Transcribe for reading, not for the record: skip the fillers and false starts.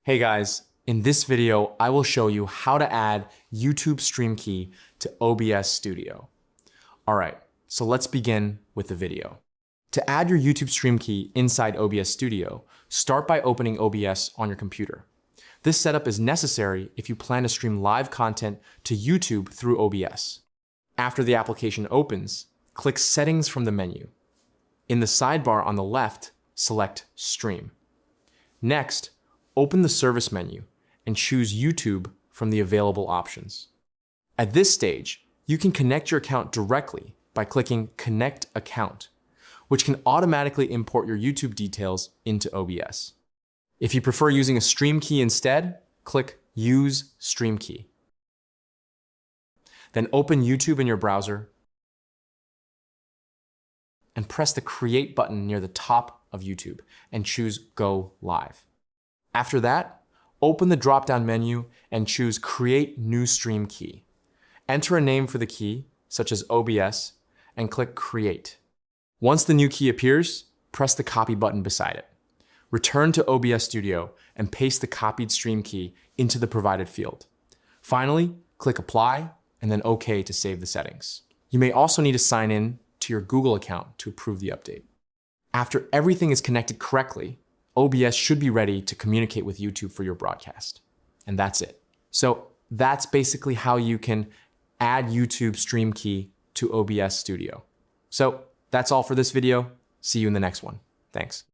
Hey guys, in this video, I will show you how to add YouTube Stream Key to OBS Studio. All right, so let's begin with the video. To add your YouTube Stream Key inside OBS Studio, start by opening OBS on your computer. This setup is necessary if you plan to stream live content to YouTube through OBS. After the application opens, click Settings from the menu. In the sidebar on the left, select Stream. Next, open the Service menu and choose YouTube from the available options. At this stage, you can connect your account directly by clicking Connect Account, which can automatically import your YouTube details into OBS. If you prefer using a Stream Key instead, click Use Stream Key. Then open YouTube in your browser and press the Create button near the top of YouTube and choose Go Live. After that, open the drop-down menu and choose Create New Stream Key. Enter a name for the key, such as OBS, and click Create. Once the new key appears, press the copy button beside it. Return to OBS Studio and paste the copied stream key into the provided field. Finally, click Apply and then OK to save the settings. You may also need to sign in to your Google account to approve the update. After everything is connected correctly, OBS should be ready to communicate with YouTube for your broadcast. And that's it. So that's basically how you can add YouTube Stream Key to OBS Studio. So that's all for this video. See you in the next one. Thanks.